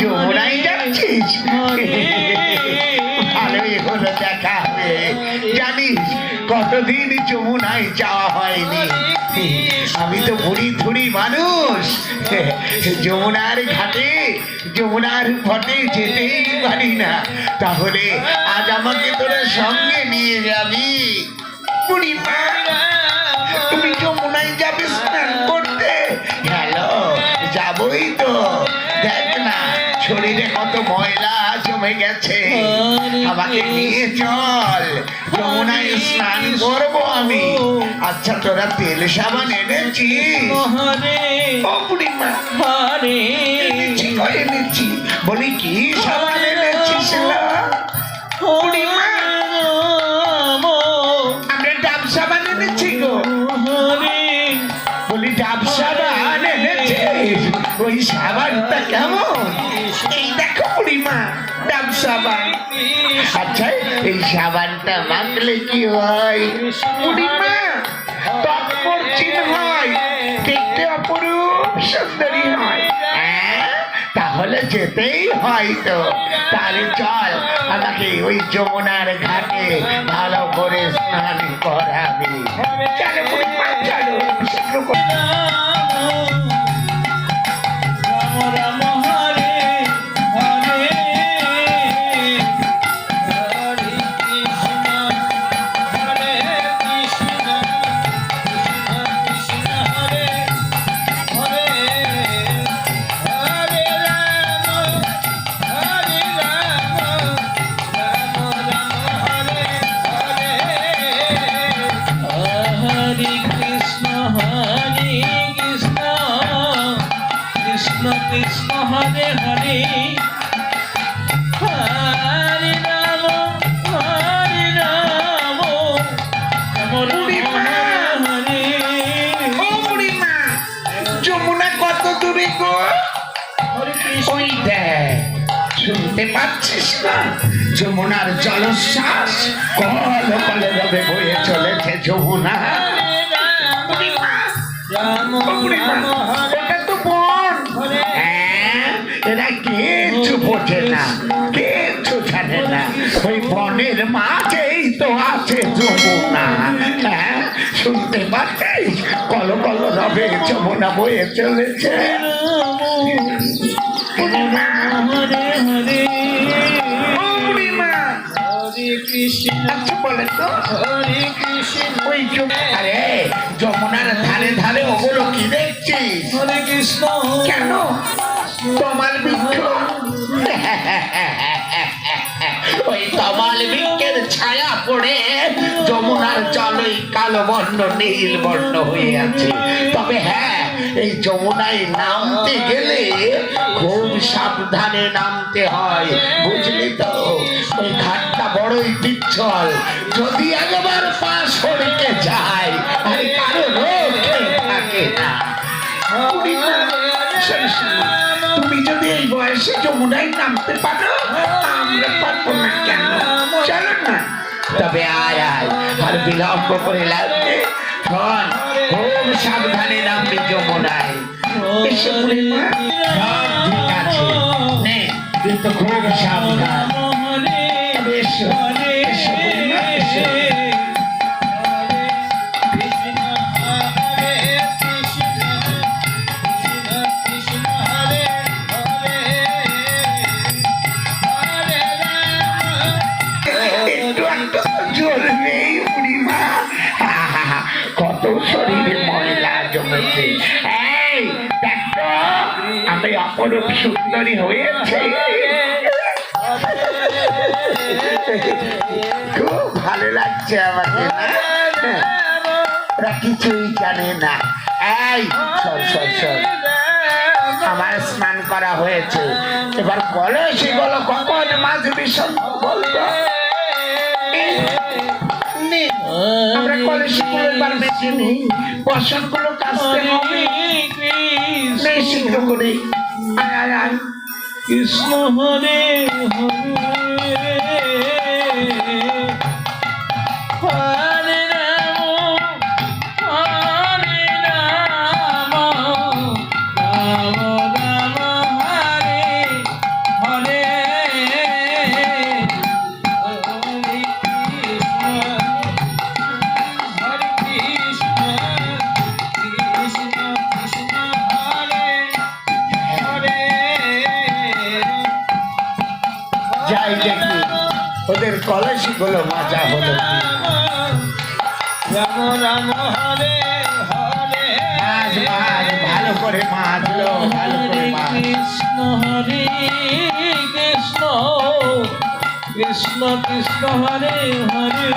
যমুনায় যাচ্ছিস? ভালোই হলো দেখা হবে। জানিস কতদিন যমুনায় যাওয়া হয়নি। আমি তো বুড়ি থুড়ি মানুষ, যমুনার ঘাটে যমুনার ঘাটে যেতেই পারি না। তাহলে আজ আমাকে তোরা সঙ্গে নিয়ে যাবি। বুড়ি মা, তুমি যমুনায় যাবে স্নান করতে? হ্যালো, যাবই তো। দেখ না শরীরে কত ময়লা জমে গেছে, আমাকে নিয়ে চল, যমুনায় স্নান করবো আমি। আচ্ছা তোরা তেল সাবান এনেছিস? ও বুড়ি মা, এনেছি গো, এনেছি। বলি কি সাবান এনেছিস? বুড়ি মা, আমরা ডাব সাবান এনেছি গো। বলি ডাব সাবান এনেছিস? ওই সাবানটা কেমন? এই দেখো বুড়িমা, ডাব সাবান। আচ্ছা এই সাবানটা মাখলে কি হয়? বুড়িমা, ত্বক মসৃণ হয়, দেখতে অপরূপ সুন্দরী হয়। তাহলে যেতেই হয় তো। তাহলে চল, আমাকে ওই যমুনার ঘাটে ভালো করে স্নান করাবি। চলো বুড়িমা, চলো। Krishna Hare Hare Hare Rama Hare Rama Jamuna কত দূরে গো? ওই দেখ, শুনতে পাচ্ছিস না যমুনার জলশ্বাস কলে কলে ভাবে বয়ে চলেছে যমুনা। ওটা তো বন। এরা কিচ্ছু বোঝে না, কিচ্ছু জানে না। ওই বনের মাঝেই তো আছে যমুনা। শুনতে পাচ্ছিস কল কল রবে যমুনা বয়ে চলেছে। যমুনার ধারে ধারে ওগুলো কি দেখছিস? কেন তমাল বৃক্ষ? ওই তমাল বৃক্ষের ছায়া পড়ে যমুনার জল ওই কালো বর্ণ নীল বর্ণ হয়ে আছে। তবে হ্যাঁ, এই যমুনায় নামতে গেলে খুব সাবধানে নামতে হয়, বুঝলি তো? ওই ঘাটটা বড়ই পিচ্ছল, যদি একবার পা সরকে যায় আর কারো রক্ষে থাকে না। তুমি যদি এই বয়সে যমুনায় নামতে পারো, আমরা পারবো না কেন? চলো না। তবে আয় আয়, আর বিলম্ব করে লাগবে। শোন, খুব সাবধানে নামবি যমুনায়। ঠিক আছে, কিন্তু খুব সাবধান। এসো এসো এসো। কত শরীরে ময়লা জমেছে। এই দেখো, আমি অপরূপ সুন্দরী হয়েছে। খুব ভালো লাগছে আমাকে না? ওরা কিছুই জানে না। এই সর সর সর, আমার স্নান করা হয়েছে, এবার বলো সেগুলো কখন মাঝ ভীষণ বলতো। আমরা কলেজে এবার বেশি নেই, বসন গুলো কাছতে হবে। শীঘ্র করে আয় আয় আয়। কৃষ্ণ হরে হরে হরে রাম হরে রাম রাম রাম হরে ওদের কলসি গুলো মাজা হলো রাম রাম হরে হরে মাছ মাছ ভালো করে মাছলো ভালো করে মাছ কৃষ্ণ হরে কৃষ্ণ কৃষ্ণ কৃষ্ণ হরে হরে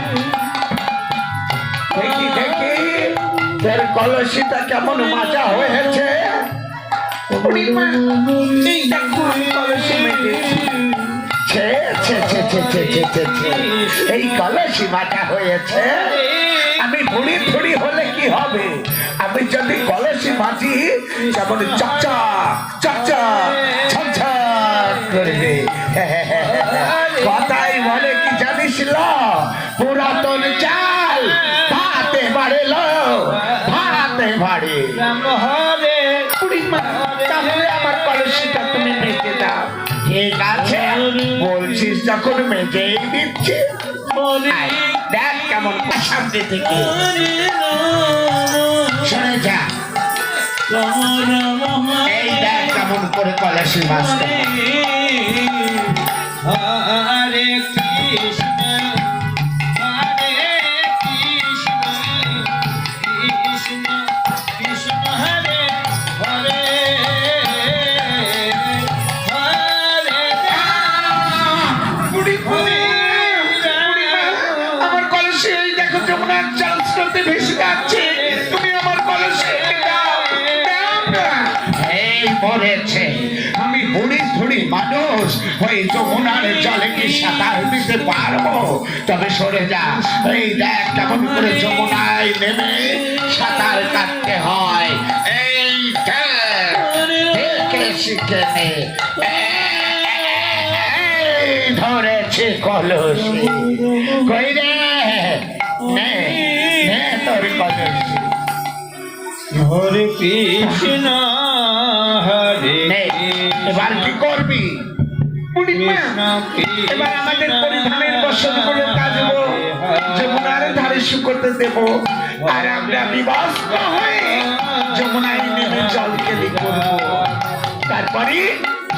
দেখি দেখি তোর কলসিটা কেমন মাজা হয়েছে এই দেখো আমি কলসি মেজেছি। ছে, ছে, ছে, ছে, ছে, ছে, ছে, ছে। এই কলসি মাজা হয়েছে আমি বুড়ি থুড়ি হলে কি হবে আমি যদি কলসি মাজি কেমন চকচক চকচক ঝকঝক করবে কথাই বলে কি জানিস ল পুরাতন চাল ভাতে বাড়ে লো ভাতে বাড়ে রাম হরে বুড়িমা তাহলে আমার কলসিটা তুমি মেজে দাও ঠিক আছে বলছিস যখন মেজেই দিচ্ছি হরে আয়, দেখ কেমন সামনে থেকে শুনে যা রাম রাম এই দেখ কেমন করে কলসি মাছটা হরে কৃষ্ণ হরে কৃষ্ণ কৃষ্ণ কৃষ্ণ হরে হরে হরে বুড়িমা, বুড়িমা, আমার কলসি এই দেখো যমুনার জল স্রোতে ভেসে যাচ্ছে তুমি আমার কলসি দাও দাও না। এই মরেছে আমি বুড়ি ধুড়ি মানুষ ওই যমুনার জলে কি সাঁতার দিতে পারবো তবে সরে যা এই দেখ কেমন করে যমুনায় নেমে সাঁতার কাটতে হয় এই দেখ, দেখে শিখে নে এই ধরেছে কলসি কই রে নে নে তোর কলসি হরে কৃষ্ণ হরে নে এবার কি করবি বুড়িমা এবার আমাদের পরিধানের বসনগুলো কাজবো যমুনার ধারে শুকোতে দেব আর আমরা বিবাস্ত হয়ে যমুনায় নেমে জল কেলি করবো তারপরে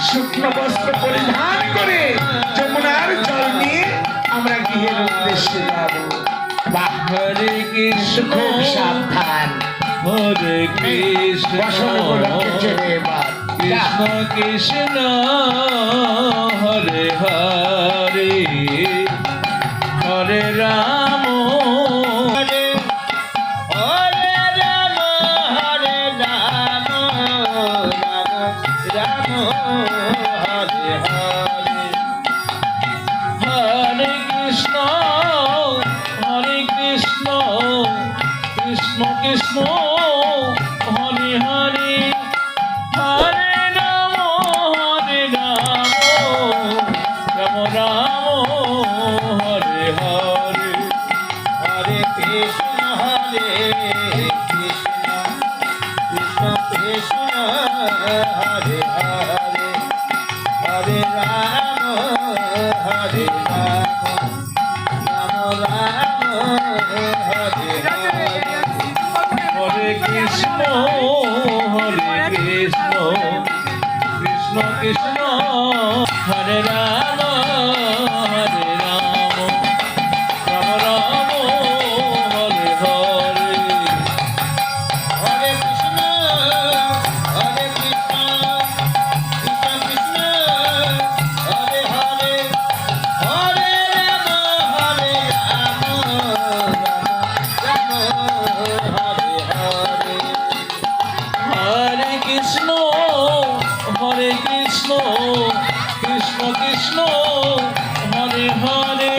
শুকনো বস্ত্র পরিধান করে যমুনার জল নিয়ে আমরা গৃহের উদ্দেশ্যে যাব বাহ হরে কৃষ্ণ খুব সাবধান হরে কৃষ্ণ বসনগুলোকে ছেড়ে এবার যা। কৃষ্ণ কৃষ্ণ হরে হরে হরে রাম হরে হরে রাম হরে রাম রাম রাম হরে হরে হরে কৃষ্ণ কৃষ্ণ কৃষ্ণ হরে হরে হরে রাম রাম রাম হরে হরে হরে কৃষ্ণ কৃষ্ণ কৃষ্ণ হরে হরে হরে রাম হরে রাম রাম রাম হরে হরে হরে কৃষ্ণ কৃষ্ণ কৃষ্ণ হরে রাম রাম রাম হরে হরে হরে কৃষ্ণ কৃষ্ণ কৃষ্ণ হরে হরে হরে রাম রাম হরে হরে হরে কৃষ্ণ কৃষ্ণ কৃষ্ণ হরে হরে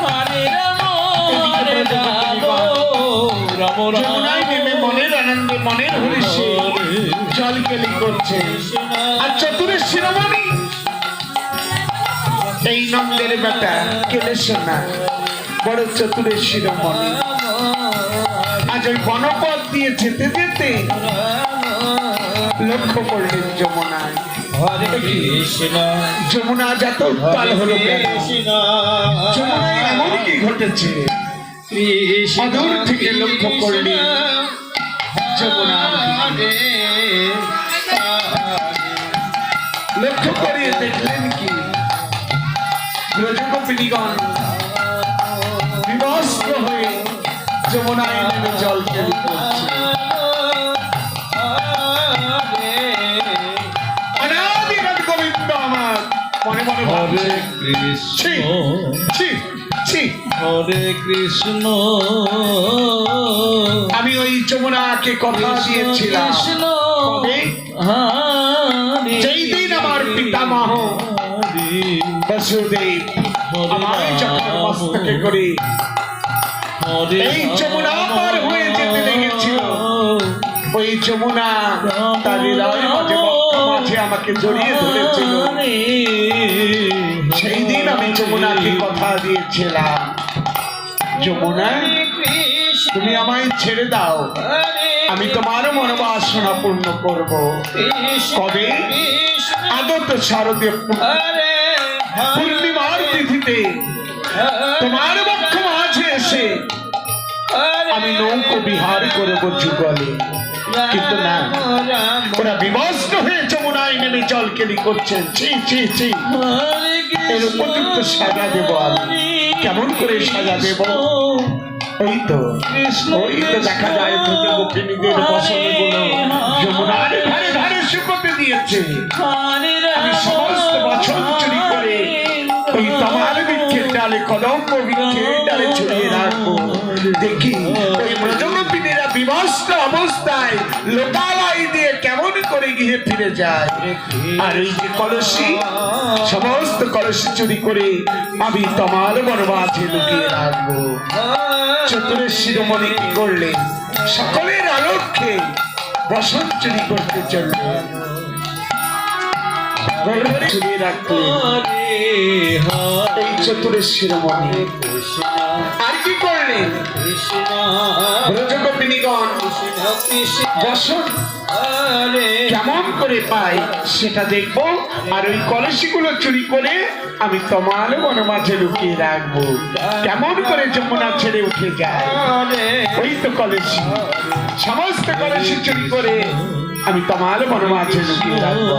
হরে রাম রাম যমুনায় নেমে মনের আনন্দে মনের হরিষে জল কেলি করছে আর চতুরের শিরোমণি এই নন্দের বেটা কেলেশ্বর না বড় চতুরের শিরোমণি আজ ওই বনপথ দিয়ে যেতে যেতে লক্ষ্য করলেন যমুনায় হরে কৃষ্ণ যমুনা যত উত্তাল হলো কেন যমুনায় এমন কি ঘটেছে অদূর থেকে লক্ষ্য করলেন যমুনা লক্ষ্য করিয়ে দেখলেন কি ব্রজগোপী গোপিনীগণ বিবস্ত্র হয়ে যমুনায় নেমে জল কেলি করছে। অনাদিরাজ গোবিন্দ আমার মনে মনে ভাবছে, হরে কৃষ্ণ ছি, ছি, ছি, হরে কৃষ্ণ আমি ওই যমুনাকে কথা দিয়েছিলাম কৃষ্ণ কবে? হরে যেই দিন আমার পিতামহ বসুদেব আমায় যখন মস্তকে করে এই যমুনা পার হয়ে যেতে লেগেছিল, ওই যমুনা তার হৃদয়ের মাঝে বক্ষ মাঝে আমাকে জড়িয়ে ধরেছিল। সেই দিন আমি যমুনাকে কথা দিয়েছিলাম, যমুনা তুমি আমায় ছেড়ে দাও, আমি তোমার মনোবাসনা পূর্ণ করব। কবে? আদত শারদীয় পূর্ণিমার তিথিতে তোমার বক্ষ মাঝে এসে আমি নৌকো বিহার করবো যুগলে। কিন্তু না, ওরা বিবস্ত্র হয়ে যমুনায় নেমে জল কেলি করছেন। ছি ছি ছি, এর উপযুক্ত সাজা দেব আমি। কেমন করে সাজা দেব? ওই তো দেখা যায় গোপিনীদের বসনে গুলো যমুনার ধারে ধারে শুকোতে দিয়েছে। আমি সমস্ত বছর চুরি করে ওই তোমার বৃক্ষের ডালে, কদম্ব বৃক্ষের ডালে ছড়িয়ে রাখবো। দেখি ওই ব্রজগোপিনীরা বিবস্ত্র অবস্থায় লোকালয় দিয়ে কেমন করে গিয়ে ফিরে যায়। আর ওই যে কলসি, সমস্ত কলসি চুরি করে আমি তোমার বনবাসে লুকিয়ে রাখবো। চতুরের শিরোমণি কি করলেন? সকলের আলোকে বসন চুরি করতে চললেন, চুরিয়ে রাখলেন এই চতুরের শিরোমণি। আর কি করলেন? ব্রজগোপিনীগণ বসন কেমন করে পাই সেটা দেখবো, আর ওই কলসিগুলো চুরি করে আমি তোমার বনমাঝে লুকিয়ে রাখবো। কেমন করে যমুনা ছেড়ে উঠে যায়, ওই তো কলসি, সমস্ত কলসি চুরি করে আমি তোমার বনমাঝে লুকিয়ে রাখবো।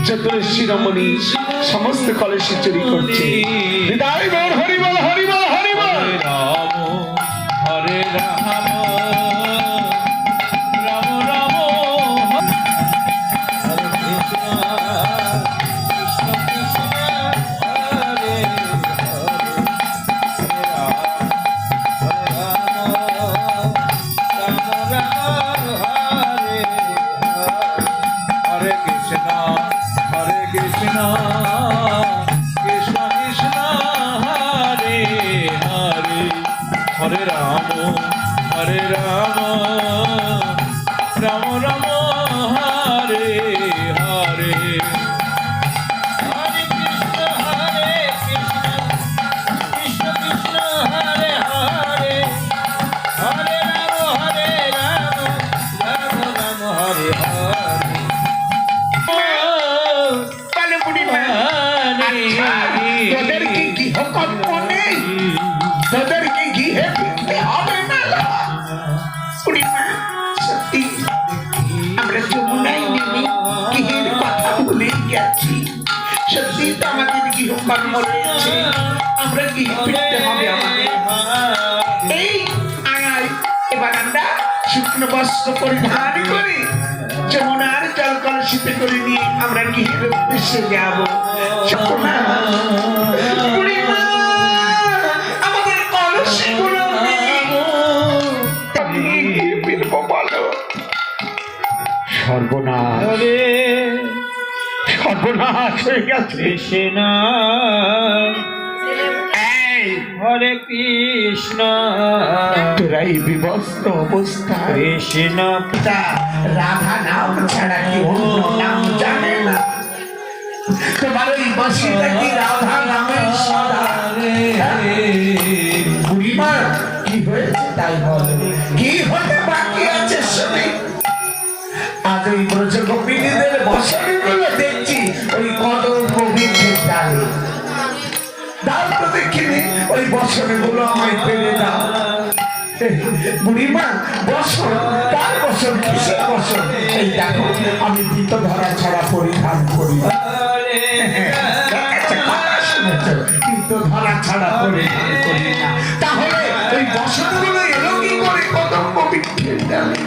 চতুরের শিরোমণি সমস্ত কলসি চুরি করছে। হৃদয় বল হরিবল হরিবল হরিবল। রাম হরে রাম রাম রাম হরে কৃষ্ণ কৃষ্ণ কৃষ্ণ হরে হরে কৃষ্ণ হরে কৃষ্ণ কৃষ্ণ কৃষ্ণ হরে হরে হরে রাম হরে রাম রাম রাম হরে হরে হরে কৃষ্ণ কৃষ্ণ কৃষ্ণ হরে হরে হরে রাম রাম রাম হরে হরে তাহলে বুড়িমা, আচ্ছা, তোদের কি গৃহকর্ম নেই? তোদের কি গৃহে ফিরতে হবে না? বুড়িমা, সত্যি আমরা যমুনায় নেমে গৃহের কথা ভুলে গেছি। সত্যি তো আমাদের গৃহকর্ম রয়েছে, আমরা গৃহে ফিরতে হবে আমাদের। এই আয়, এবার আমরা শুকনো বস্ত্র পরিধান করি যমুনার জল কলসিতে করে নিয়ে আমরা গৃহের উদ্দেশ্যে যাবো। বুড়িমা, আমাদের কলসিগুলো নেই, আমি গিয়ে ফিরবো বলো? সর্বনাশ, সর্বনাশ হয়ে গেছে। কৃষ্ণ এই, হরে কৃষ্ণ তোরা এই বিবস্ত্র অবস্থায় কৃষ্ণ পিতা রাধা নাম ছাড়া কি অন্য নাম জানে না? তোমার ওই বাঁশিটা কি রাধা নামে সাদা? বুড়িমা, কি হয়েছে তাই বল, কি হতে বাকি আছে শুনি? আজ ওই ব্রজগোপিনীদের বসনগুলো দেখছি ওই কদম্ব বৃক্ষের ডালে। দাও তো দেখিনি ওই বসনগুলো আমায় পেরে দাও। বুড়িমা, বসন কার বসন, কিসের বসন? এই দেখো আমি ভীত ধরা ছাড়া পরিধান করি। কিন্তু ছাড়া পরিহার করি না। তাহলে ওই বসনগুলো এলো কি করে কদম্ব বৃক্ষের ডালে?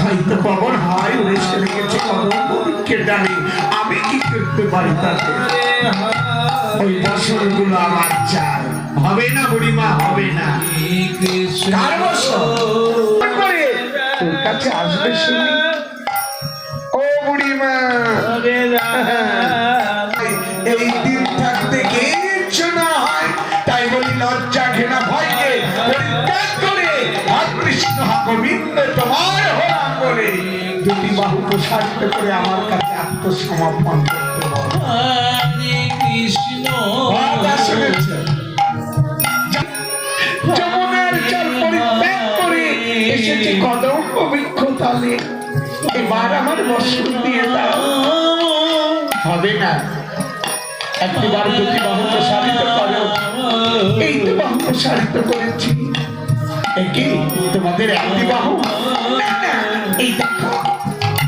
হয়তো পবন হয় উড়ে চলে গেছে কদম্ব বৃক্ষের ডালে। আমি কি করতে পারি তাতে? ওই বসনগুলো আমার চাই। হবে না বুড়িমা, হবে না। কার বসন করে তোর কাছে আসবে শুনি? ও বুড়িমা, এই দিন থাকতে কে ইচ্ছে না হয়, তাই বলি লজ্জা ঘৃণা ভয়কে পরিত্যাগ করে আর কৃষ্ণ গোবিন্দ তোমার হলাম বলে দুটি বাহু প্রসারিত করে আমার কাছে আত্মসমর্পণ করতে হবে। কথা শুনেছে? যমুনার জল পরিত্যাগ করে এসেছে কদম্ব বৃক্ষ তলে। এবার আমার বসন দিয়ে দাও। হবে না, একটিবার দুটি বাহু প্রসারিত করো। এই তো বাহু প্রসারিত করেছি। একে তোমাদের একটি বাহু? না না, এই দেখো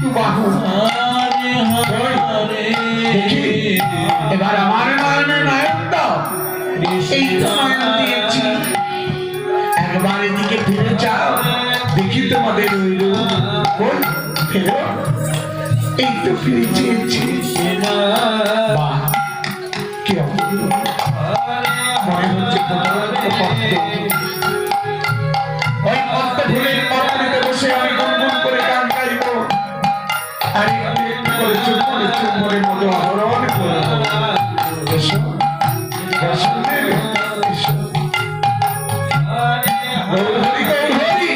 দু বাহু। দেখি এবার আমার নয়নে নয়ন দাও। এই তো নয়ন দিয়েছি। একবার এদিকে ফিরে যাও, দেখি তোমাদের ওই রূপ। বল ফেরো। এই তো ফিরে চেয়েছি। বাহ, কি অপূর্ব! মনে হচ্ছে ওই পদ্ম ফুলের পাপড়িতে বসে আমি গুনগুন করে গান গাইব। আর একটু একটু করে চুম্বনের মতো আহরণ করব। এসো, এসো দেবে, এসো। গৌর হরি, গৌর হরি।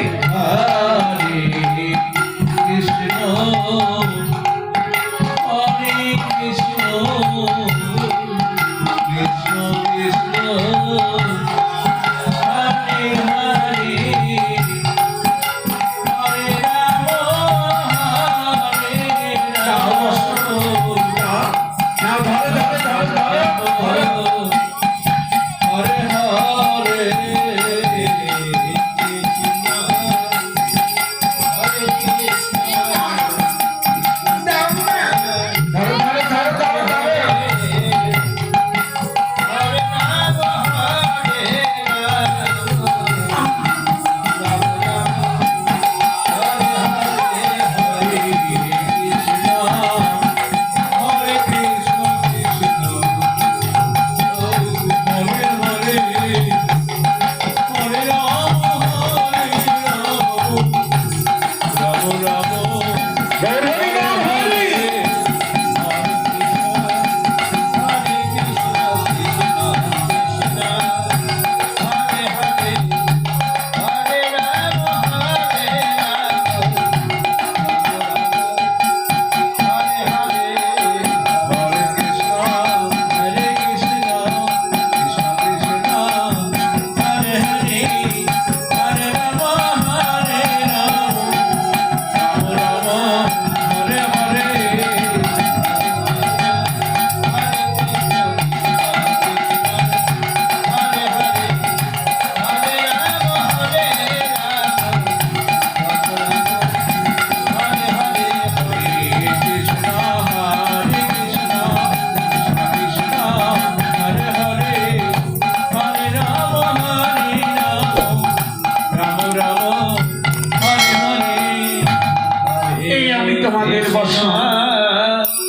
তোমাদের বসন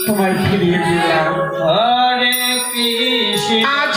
তোমায় ফিরিয়ে দিলাম। হরে কৃষ্ণ। আজ